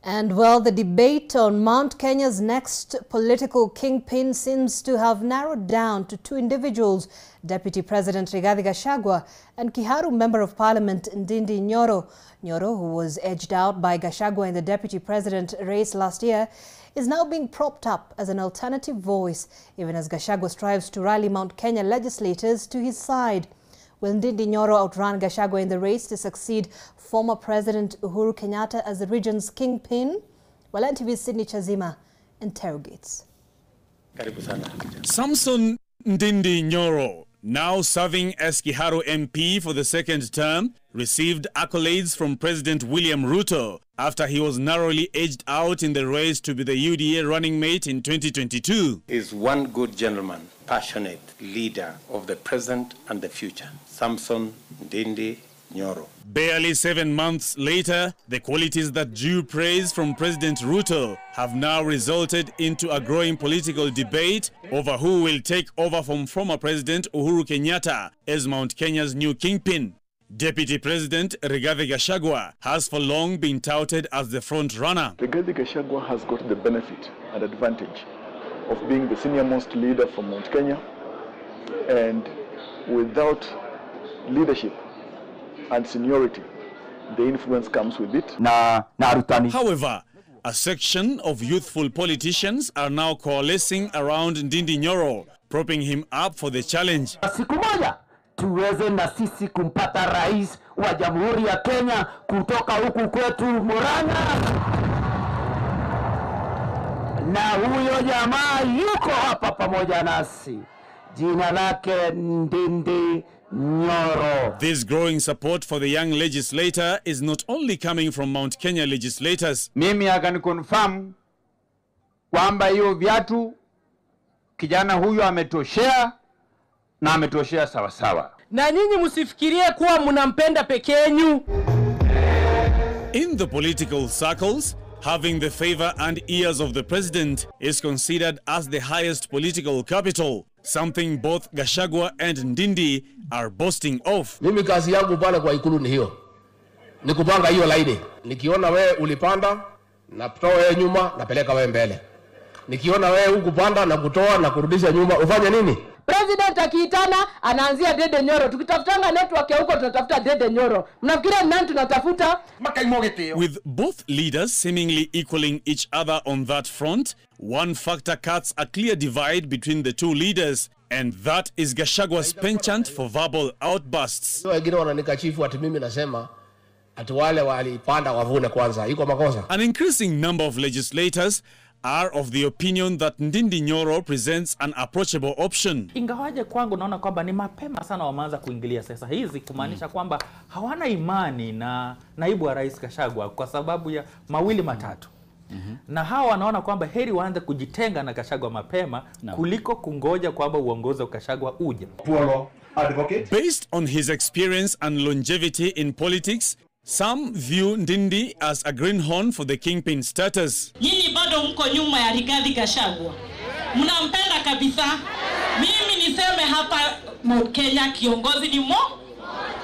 And well, the debate on Mount Kenya's next political kingpin seems to have narrowed down to two individuals, Deputy President Rigathi Gachagua and Kiharu Member of Parliament Ndindi Nyoro. Nyoro, who was edged out by Gachagua in the Deputy President race last year, is now being propped up as an alternative voice, even as Gachagua strives to rally Mount Kenya legislators to his side. Will Ndindi Nyoro outrun Gachagua in the race to succeed former President Uhuru Kenyatta as the region's kingpin? Well, NTV's Sydney Chazima interrogates. Samson Ndindi Nyoro, now serving as Kiharu MP for the second term, received accolades from President William Ruto after he was narrowly edged out in the race to be the UDA running mate in 2022. Is one good gentleman, passionate leader of the present and the future, Samson Ndindi Nyoro. Barely 7 months later, the qualities that drew praise from President Ruto have now resulted into a growing political debate over who will take over from former President Uhuru Kenyatta as Mount Kenya's new kingpin. Deputy President Rigathi Gachagua has for long been touted as the front runner. Rigathi Gachagua has got the benefit and advantage of being the senior-most leader from Mount Kenya, and without leadership and seniority, the influence comes with it. However, a section of youthful politicians are now coalescing around Ndindi Nyoro, propping him up for the challenge. Tuweze na sisi kumpata rais wa Jamhuri ya Kenya kutoka huku kwetu Murang'a. Na huyo jamaa yuko hapa pamoja nasi. Jina lake Ndindi Nyoro. This growing support for the young legislator is not only coming from Mount Kenya legislators. Mimi akanikonfirm kwamba hiyo viatu kijana huyu ametoshea na ametoshea sawa sawa. Na nyinyi msifikirie kuwa mnampenda peke yenu. In the political circles, having the favor and ears of the president is considered as the highest political capital, something both Gachagua and Ndindi are boasting of. Mimi kazi yangu pale kwa ikulu ni hiyo. Ni kupanga hiyo laini. Nikiona wewe ulipanda, na kutoa wewe nyuma, napeleka wewe mbele. Nikiona wewe ukupanda na kutoa na kurudisha nyuma, ufanye nini? President akiitana anaanzia Dede Nyoro. Tukitafutanga network ya huko tunatafuta Dede Nyoro. Mnafikiria nani tunatafuta? With both leaders seemingly equaling each other on that front, one factor cuts a clear divide between the two leaders, and that is Gachagua's penchant for verbal outbursts. Wengine wananikachifu ati mimi nasema ati wale walipanda wavune kwanza. Iko makosa. An increasing number of legislators are of the opinion that Ndindi Nyoro presents an approachable option. Ingawaje kwangu naona kwamba ni mapema sana wameanza kuingilia siasa hizi, kumaanisha kwamba hawana imani na naibu wa rais Gachagua kwa sababu ya mawili matatu. Na hawa wanaona kwamba heri waanze kujitenga na Gachagua mapema kuliko kungoja kwamba uongozi wa Gachagua uje. Based on his experience and longevity in politics, some view Ndindi as a greenhorn for the kingpin status. Nyinyi bado mko nyuma ya Rigathi Gachagua. Mnampenda kabisa. Mimi niseme hapa Mount Kenya kiongozi ni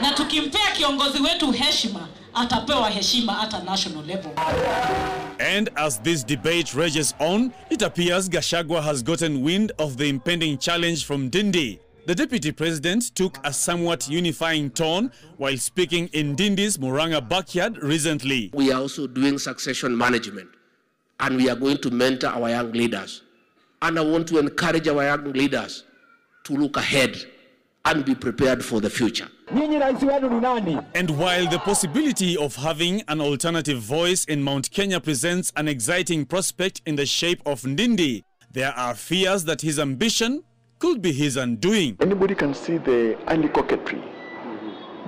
na tukimpea kiongozi wetu heshima, atapewa heshima at a national level. And as this debate rages on, it appears Gachagua has gotten wind of the impending challenge from Ndindi. The Deputy President took a somewhat unifying tone while speaking in Ndindi's Murang'a backyard recently. We are also doing succession management, and we are going to mentor our young leaders. And I want to encourage our young leaders to look ahead and be prepared for the future. And while the possibility of having an alternative voice in Mount Kenya presents an exciting prospect in the shape of Ndindi, there are fears that his ambition could be his undoing. Anybody can see the early coquetry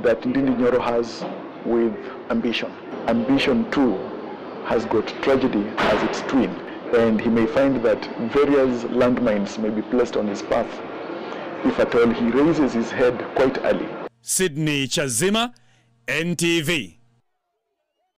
that Ndindi Nyoro has with ambition. Ambition too has got tragedy as its twin, and he may find that various landmines may be placed on his path if at all he raises his head quite early. Sydney Chazima, NTV.